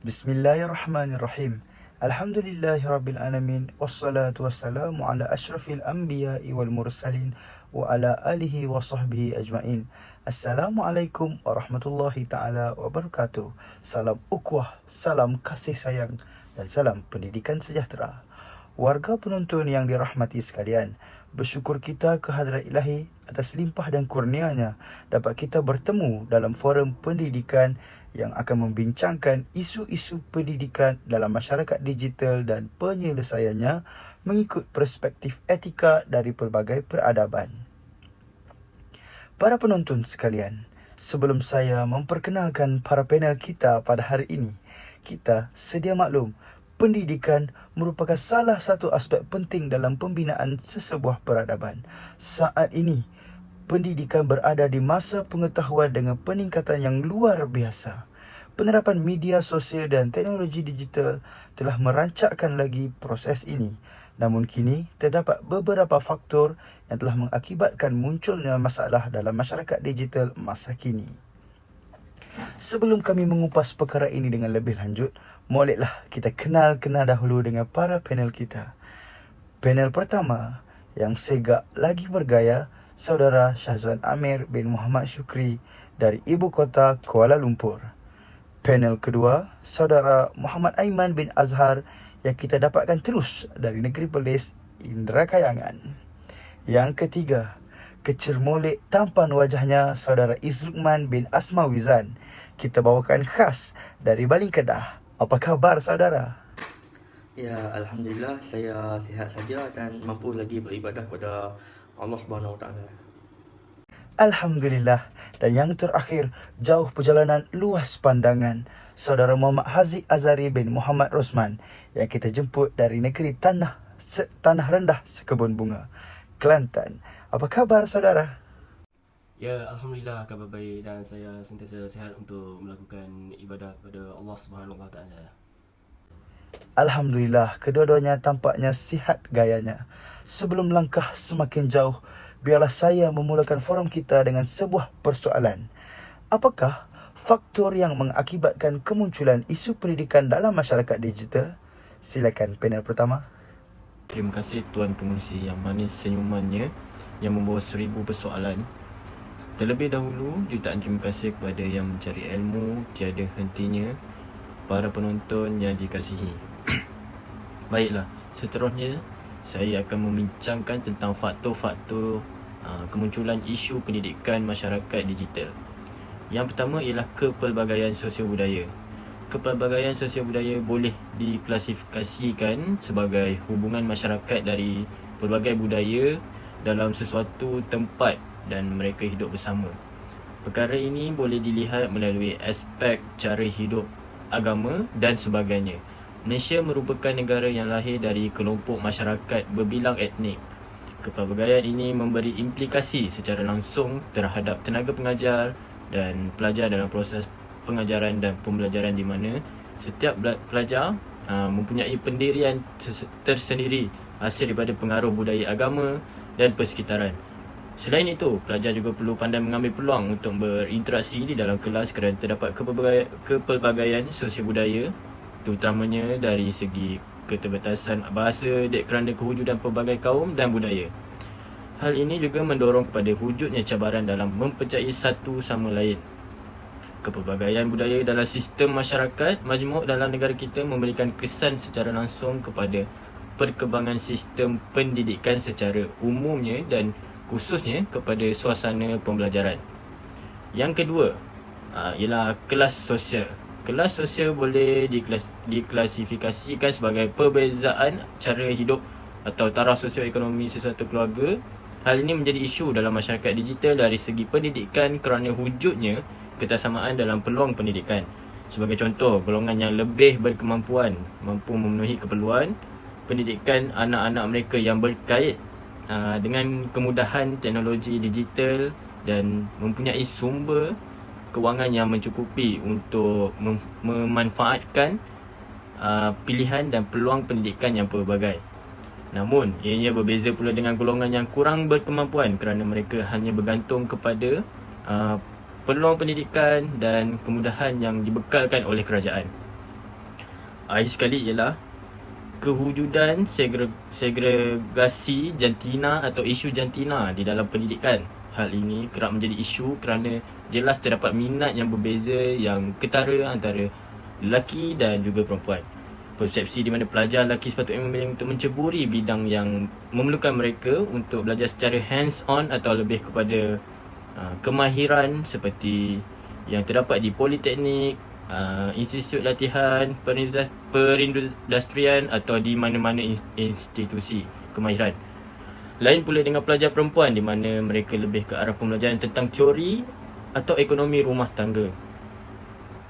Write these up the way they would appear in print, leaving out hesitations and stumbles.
Bismillahirrahmanirrahim. Alhamdulillahirrabbilalamin. Wassalatu wassalamu ala ashrafil anbiya'i wal mursalin wa ala alihi wa sahbihi ajma'in. Assalamualaikum warahmatullahi ta'ala wabarakatuh. Salam ukhuwah, salam kasih sayang dan salam pendidikan sejahtera. Warga penonton yang dirahmati sekalian, bersyukur kita kehadrat Ilahi atas limpah dan kurnianya dapat kita bertemu dalam forum pendidikan yang akan membincangkan isu-isu pendidikan dalam masyarakat digital dan penyelesaiannya mengikut perspektif etika dari pelbagai peradaban. Para penonton sekalian, sebelum saya memperkenalkan para panel kita pada hari ini, kita sedia maklum, pendidikan merupakan salah satu aspek penting dalam pembinaan sesebuah peradaban. Saat ini, pendidikan berada di masa pengetahuan dengan peningkatan yang luar biasa. Penerapan media sosial dan teknologi digital telah merancakkan lagi proses ini. Namun kini, terdapat beberapa faktor yang telah mengakibatkan munculnya masalah dalam masyarakat digital masa kini. Sebelum kami mengupas perkara ini dengan lebih lanjut, moleklah kita kenal dahulu dengan para panel kita. Panel pertama, yang segak lagi bergaya, Saudara Syazwan Amir bin Muhammad Syukri dari Ibu Kota Kuala Lumpur. Panel kedua, Saudara Muhammad Aiman bin Azhar yang kita dapatkan terus dari negeri Perlis, Indra Kayangan. Yang ketiga, kecil molek tampan wajahnya Saudara Izlukman bin Asma Wizan. Kita bawakan khas dari Baling Kedah. Apa khabar saudara? Ya, Alhamdulillah saya sihat saja dan mampu lagi beribadah kepada Allah Subhanahu Wa Taala. Alhamdulillah. Dan yang terakhir, jauh perjalanan luas pandangan, Saudara Muhammad Haziq Azari bin Muhammad Rosman yang kita jemput dari negeri Tanah Rendah Sekebun Bunga, Kelantan. Apa khabar saudara? Ya, Alhamdulillah khabar baik dan saya sentiasa sihat untuk melakukan ibadah kepada Allah Subhanahu Wa Taala. Alhamdulillah, kedua-duanya tampaknya sihat gayanya. Sebelum langkah semakin jauh, biarlah saya memulakan forum kita dengan sebuah persoalan. Apakah faktor yang mengakibatkan kemunculan isu pendidikan dalam masyarakat digital? Silakan panel pertama. Terima kasih Tuan Pengurusi yang manis senyumannya yang membawa 1000 persoalan. Terlebih dahulu, jutaan terima kasih kepada yang mencari ilmu tiada hentinya, para penonton yang dikasihi. Baiklah, seterusnya saya akan membincangkan tentang faktor-faktor kemunculan isu pendidikan masyarakat digital. Yang pertama ialah kepelbagaian sosial budaya. Kepelbagaian sosial budaya boleh diklasifikasikan sebagai hubungan masyarakat dari pelbagai budaya dalam sesuatu tempat dan mereka hidup bersama. Perkara ini boleh dilihat melalui aspek cara hidup, agama dan sebagainya. Malaysia merupakan negara yang lahir dari kelompok masyarakat berbilang etnik. Kepelbagaian ini memberi implikasi secara langsung terhadap tenaga pengajar dan pelajar dalam proses pengajaran dan pembelajaran di mana setiap pelajar mempunyai pendirian tersendiri hasil daripada pengaruh budaya agama dan persekitaran. Selain itu, pelajar juga perlu pandai mengambil peluang untuk berinteraksi di dalam kelas kerana terdapat kepelbagaian sosial budaya, terutamanya dari segi keterbatasan bahasa kerana kewujudan pelbagai kaum dan budaya. Hal ini juga mendorong kepada wujudnya cabaran dalam mempercayai satu sama lain. Kepelbagaian budaya dalam sistem masyarakat majmuk dalam negara kita memberikan kesan secara langsung kepada perkembangan sistem pendidikan secara umumnya dan khususnya kepada suasana pembelajaran. Yang kedua ialah kelas sosial. Kelas sosial boleh diklasifikasikan sebagai perbezaan cara hidup atau taraf sosioekonomi sesuatu keluarga. Hal ini menjadi isu dalam masyarakat digital dari segi pendidikan kerana wujudnya ketersamaan dalam peluang pendidikan. Sebagai contoh, golongan yang lebih berkemampuan mampu memenuhi keperluan pendidikan anak-anak mereka yang berkait dengan kemudahan teknologi digital dan mempunyai sumber kewangan yang mencukupi untuk memanfaatkan pilihan dan peluang pendidikan yang pelbagai. Namun, ianya berbeza pula dengan golongan yang kurang berkemampuan kerana mereka hanya bergantung kepada peluang pendidikan dan kemudahan yang dibekalkan oleh kerajaan. Akhir sekali ialah kewujudan segregasi jantina atau isu jantina di dalam pendidikan. Hal ini kerap menjadi isu kerana jelas terdapat minat yang berbeza yang ketara antara lelaki dan juga perempuan. Persepsi di mana pelajar lelaki sepatutnya memilih untuk menceburi bidang yang memerlukan mereka untuk belajar secara hands-on atau lebih kepada kemahiran seperti yang terdapat di politeknik, institut latihan perindustrian atau di mana-mana institusi kemahiran. Lain pula dengan pelajar perempuan di mana mereka lebih ke arah pembelajaran tentang teori atau ekonomi rumah tangga.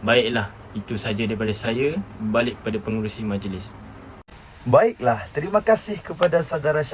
Baiklah, itu sahaja daripada saya. Balik pada pengurusi majlis. Baiklah, terima kasih kepada saudara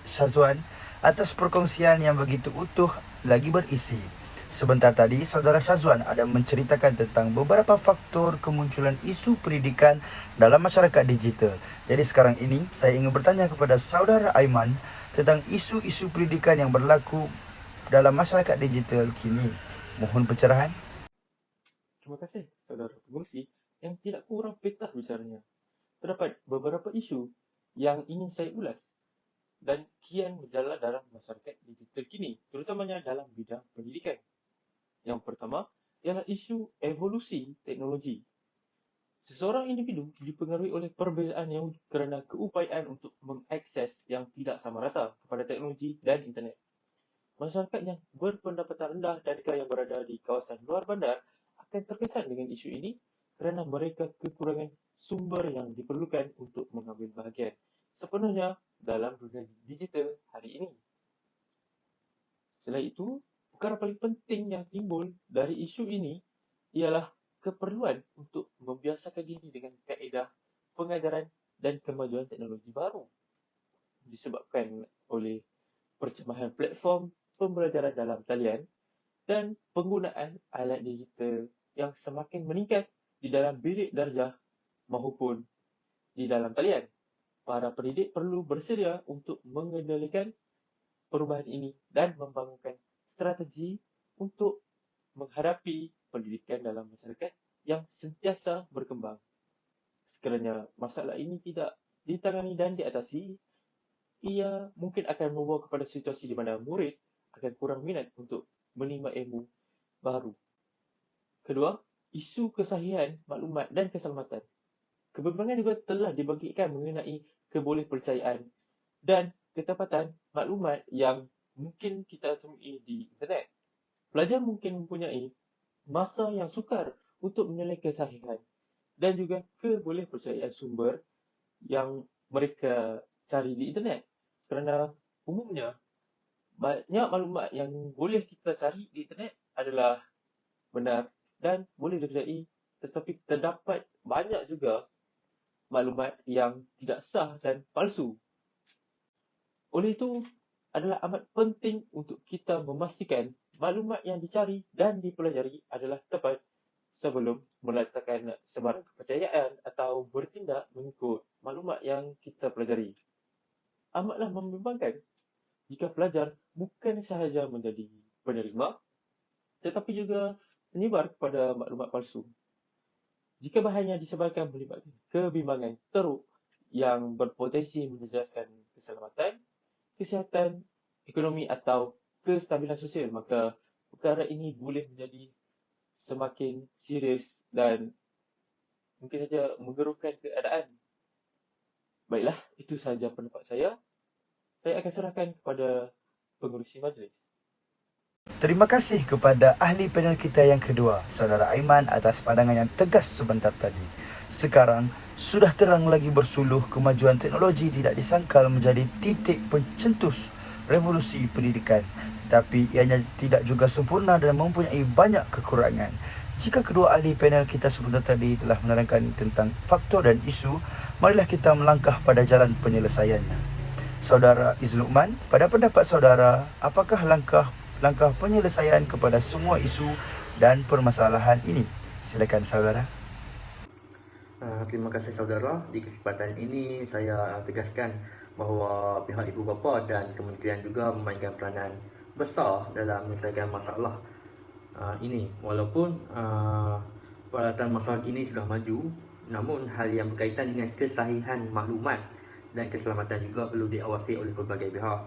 Syazwan atas perkongsian yang begitu utuh lagi berisi. Sebentar tadi, saudara Syazwan ada menceritakan tentang beberapa faktor kemunculan isu pendidikan dalam masyarakat digital. Jadi sekarang ini, saya ingin bertanya kepada saudara Aiman tentang isu-isu pendidikan yang berlaku dalam masyarakat digital kini. Mohon pencerahan. Terima kasih, saudara pengurusi yang tidak kurang pintar bicaranya. Terdapat beberapa isu yang ingin saya ulas dan kian berjalan dalam masyarakat digital kini, terutamanya dalam bidang pendidikan. Yang pertama ialah isu evolusi teknologi. Seseorang individu dipengaruhi oleh perbezaan yang kerana keupayaan untuk mengakses yang tidak sama rata kepada teknologi dan internet. Masyarakat yang berpendapatan rendah dan yang berada di kawasan luar bandar akan terkesan dengan isu ini kerana mereka kekurangan sumber yang diperlukan untuk mengambil bahagian sepenuhnya dalam dunia digital hari ini. Selain itu, perkara paling penting yang timbul dari isu ini ialah keperluan untuk membiasakan diri dengan kaedah pengajaran dan kemajuan teknologi baru disebabkan oleh percemahan platform pembelajaran dalam talian dan penggunaan alat digital yang semakin meningkat di dalam bilik darjah maupun di dalam talian. Para pendidik perlu bersedia untuk mengendalikan perubahan ini dan membangunkan strategi untuk menghadapi pendidikan dalam masyarakat yang sentiasa berkembang. Sekiranya masalah ini tidak ditangani dan diatasi, ia mungkin akan membawa kepada situasi di mana murid akan kurang minat untuk menimba ilmu baru. Kedua, isu kesahihan maklumat dan keselamatan. Kebimbangan juga telah dibangkitkan mengenai kebolehpercayaan dan ketepatan maklumat yang mungkin kita temui di internet. Pelajar mungkin mempunyai masa yang sukar untuk menilai kesahihan dan juga kebolehpercayaan sumber yang mereka cari di internet. Kerana umumnya, banyak maklumat yang boleh kita cari di internet adalah benar dan boleh dipercayai, tetapi terdapat banyak juga maklumat yang tidak sah dan palsu. Oleh itu, adalah amat penting untuk kita memastikan maklumat yang dicari dan dipelajari adalah tepat sebelum meletakkan sebarang kepercayaan atau bertindak mengikut maklumat yang kita pelajari. Amatlah membimbangkan jika pelajar bukan sahaja menjadi penerima, tetapi juga menyebar kepada maklumat palsu. Jika bahannya disebarkan melibatkan kebimbangan teruk yang berpotensi menjejaskan keselamatan, kesihatan, ekonomi atau kestabilan sosial, maka perkara ini boleh menjadi semakin serius dan mungkin saja menggerunkan keadaan. Baiklah, itu sahaja pendapat saya. Saya akan serahkan kepada pengurusi majlis. Terima kasih kepada ahli panel kita yang kedua, saudara Aiman, atas pandangan yang tegas sebentar tadi. Sekarang, sudah terang lagi bersuluh kemajuan teknologi tidak disangkal menjadi titik pencetus revolusi pendidikan. Tapi ianya tidak juga sempurna dan mempunyai banyak kekurangan. Jika kedua ahli panel kita sebentar tadi telah menerangkan tentang faktor dan isu, marilah kita melangkah pada jalan penyelesaiannya. Saudara Izlukman, pada pendapat saudara, apakah langkah penyelesaian kepada semua isu dan permasalahan ini? Silakan saudara. Terima kasih saudara. Di kesempatan ini saya tegaskan bahawa pihak ibu bapa dan kementerian juga memainkan peranan besar dalam menyelesaikan masalah ini. Walaupun peralatan masa kini sudah maju, Namun, hal yang berkaitan dengan kesahihan maklumat dan keselamatan juga perlu diawasi oleh pelbagai pihak.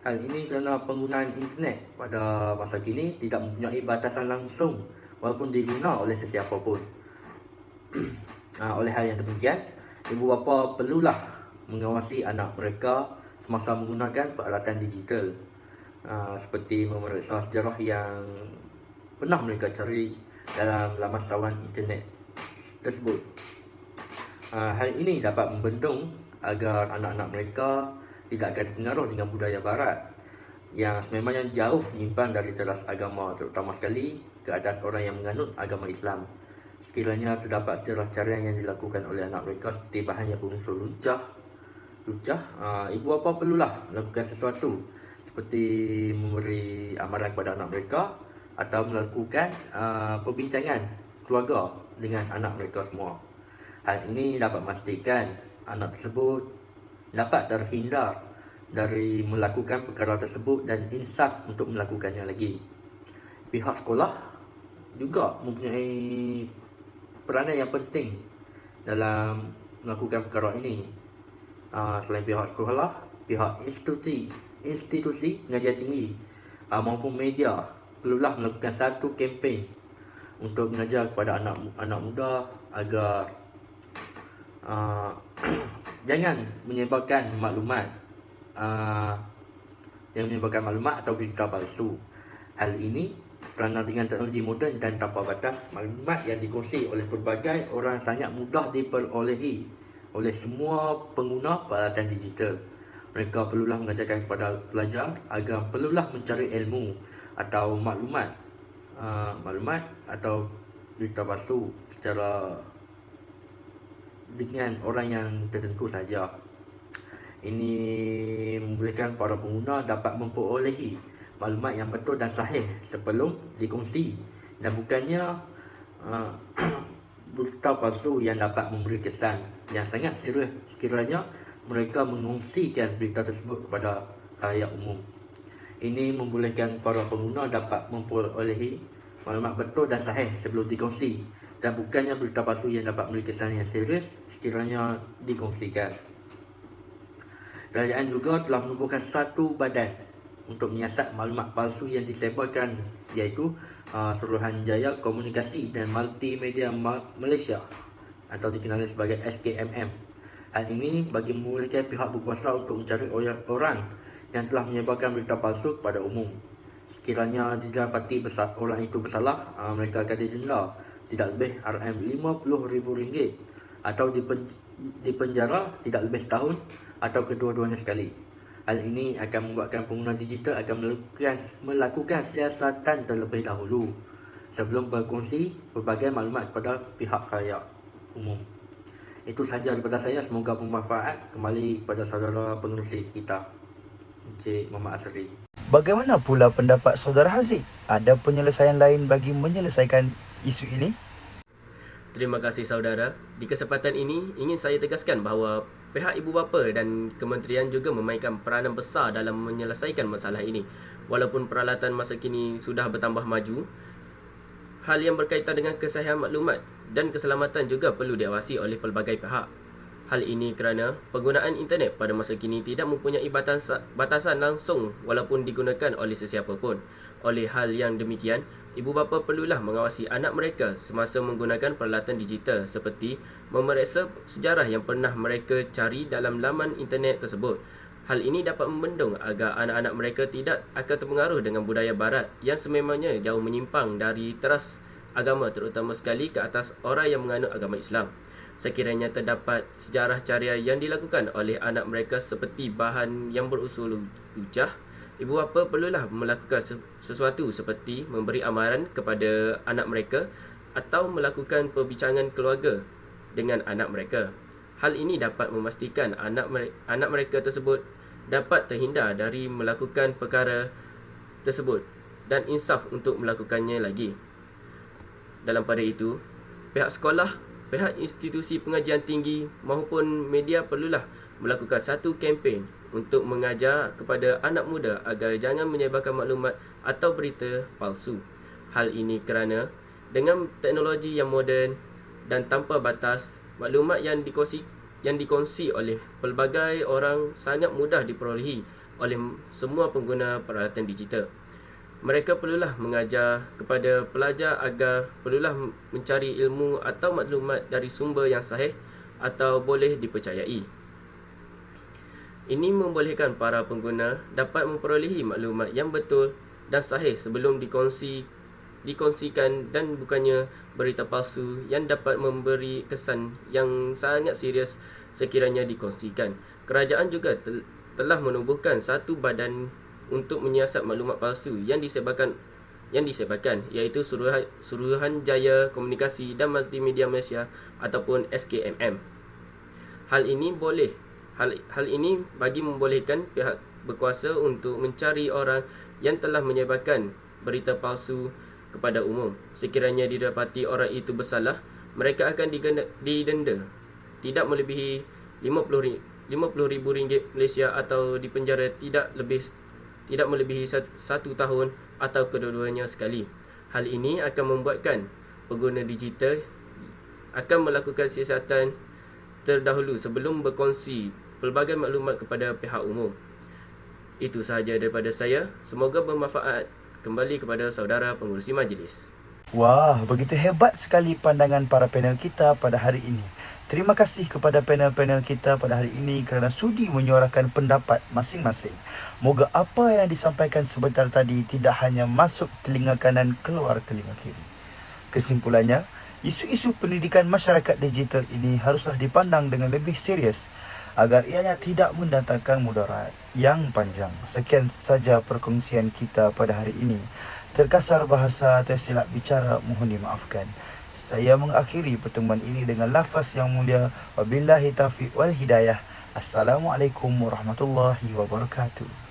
Hal ini kerana penggunaan internet pada masa kini tidak mempunyai batasan langsung walaupun diguna oleh sesiapa pun. Oleh hal yang demikian, ibu bapa perlulah mengawasi anak mereka semasa menggunakan peralatan digital, seperti memeriksa sejarah yang pernah mereka cari dalam laman sawan internet tersebut. Hal ini dapat membendung agar anak-anak mereka tidak akan terpengaruh dengan budaya barat yang sememangnya jauh menyimpan dari teras agama, terutama sekali ke atas orang yang menganut agama Islam. Sekiranya terdapat sejarah carian yang dilakukan oleh anak mereka seperti bahan yang berunsur lucah, ibu bapa perlulah melakukan sesuatu seperti memberi amaran kepada anak mereka atau melakukan perbincangan keluarga dengan anak mereka semua. Hal ini dapat memastikan anak tersebut dapat terhindar dari melakukan perkara tersebut dan insaf untuk melakukannya lagi. Pihak sekolah juga mempunyai peranan yang penting dalam melakukan perkara ini. Selain pihak sekolah, pihak institusi pengajian tinggi maupun media perlulah melakukan satu kempen untuk mengajar kepada anak muda agar jangan menyebarkan maklumat atau berita palsu. Hal ini kerana dengan teknologi moden dan tanpa batas, maklumat yang dikongsi oleh pelbagai orang sangat mudah diperolehi oleh semua pengguna peralatan digital. Mereka perlulah mengajarkan kepada pelajar agar perlulah mencari ilmu atau maklumat atau berita palsu secara dengan orang yang tertentu saja. Ini membolehkan para pengguna dapat memperolehi maklumat yang betul dan sahih sebelum dikongsi dan bukannya berita palsu yang dapat memberi kesan yang sangat serius sekiranya mereka mengongsikan berita tersebut kepada khalayak umum. Ini membolehkan para pengguna dapat memperolehi maklumat betul dan sahih sebelum dikongsi dan bukannya berita palsu yang dapat memberi kesan yang serius sekiranya dikongsikan. Kerajaan juga telah menubuhkan satu badan untuk menyiasat maklumat palsu yang disebarkan, iaitu Suruhanjaya Komunikasi dan Multimedia Malaysia atau dikenali sebagai SKMM. Hal ini bagi membolehkan pihak berkuasa untuk mencari orang yang telah menyebarkan berita palsu kepada umum. Sekiranya didapati orang itu bersalah, mereka akan didenda tidak lebih RM50,000 atau dipenjara tidak lebih setahun atau kedua-duanya sekali. Hal ini akan membuatkan pengguna digital akan melakukan siasatan terlebih dahulu sebelum berkongsi berbagai maklumat kepada pihak khalayak umum. Itu sahaja daripada saya, semoga bermanfaat. Kembali kepada saudara pengerusi kita, Encik Muhammad Asri. Bagaimana pula pendapat saudara Haziq? Ada penyelesaian lain bagi menyelesaikan isu ini? Terima kasih saudara. Di kesempatan ini ingin saya tegaskan bahawa pihak ibu bapa dan kementerian juga memainkan peranan besar dalam menyelesaikan masalah ini. Walaupun peralatan masa kini sudah bertambah maju, hal yang berkaitan dengan kesahihan maklumat dan keselamatan juga perlu diawasi oleh pelbagai pihak. Hal ini kerana penggunaan internet pada masa kini tidak mempunyai batasan langsung walaupun digunakan oleh sesiapa pun. Oleh hal yang demikian, ibu bapa perlulah mengawasi anak mereka semasa menggunakan peralatan digital seperti memeriksa sejarah yang pernah mereka cari dalam laman internet tersebut. Hal ini dapat membendung agar anak-anak mereka tidak akan terpengaruh dengan budaya barat yang sememangnya jauh menyimpang dari teras agama, terutama sekali ke atas orang yang menganut agama Islam. Sekiranya terdapat sejarah caria yang dilakukan oleh anak mereka seperti bahan yang berunsur lucah, ibu bapa perlulah melakukan sesuatu seperti memberi amaran kepada anak mereka atau melakukan perbincangan keluarga dengan anak mereka. Hal ini dapat memastikan anak mereka tersebut dapat terhindar dari melakukan perkara tersebut dan insaf untuk melakukannya lagi. Dalam pada itu, pihak sekolah, pihak institusi pengajian tinggi maupun media perlulah melakukan satu kempen untuk mengajar kepada anak muda agar jangan menyebarkan maklumat atau berita palsu. Hal ini kerana dengan teknologi yang moden dan tanpa batas, Maklumat yang dikongsi oleh pelbagai orang sangat mudah diperolehi oleh semua pengguna peralatan digital. Mereka perlulah mengajar kepada pelajar agar perlulah mencari ilmu atau maklumat dari sumber yang sahih atau boleh dipercayai. Ini membolehkan para pengguna dapat memperolehi maklumat yang betul dan sahih sebelum dikongsikan dan bukannya berita palsu yang dapat memberi kesan yang sangat serius sekiranya dikongsikan. Kerajaan juga telah menubuhkan satu badan untuk menyiasat maklumat palsu yang disebarkan iaitu Suruhanjaya Komunikasi dan Multimedia Malaysia ataupun SKMM. Hal ini bagi membolehkan pihak berkuasa untuk mencari orang yang telah menyebarkan berita palsu kepada umum. Sekiranya didapati orang itu bersalah, mereka akan didenda tidak melebihi RM50,000 Malaysia atau dipenjara tidak melebihi 1 tahun atau kedua-duanya sekali. Hal ini akan membuatkan pengguna digital akan melakukan siasatan terdahulu sebelum berkongsi pelbagai maklumat kepada pihak umum. Itu sahaja daripada saya. Semoga bermanfaat. Kembali kepada saudara pengurusi majlis. Wah, begitu hebat sekali pandangan para panel kita pada hari ini. Terima kasih kepada panel-panel kita pada hari ini kerana sudi menyuarakan pendapat masing-masing. Moga apa yang disampaikan sebentar tadi tidak hanya masuk telinga kanan keluar telinga kiri. Kesimpulannya, isu-isu pendidikan masyarakat digital ini haruslah dipandang dengan lebih serius agar ianya tidak mendatangkan mudarat yang panjang. Sekian saja perkongsian kita pada hari ini. Terkasar bahasa, tersilap bicara, mohon dimaafkan. Saya mengakhiri pertemuan ini dengan lafaz yang mulia. Wabillahi taufiq wal hidayah. Assalamualaikum warahmatullahi wabarakatuh.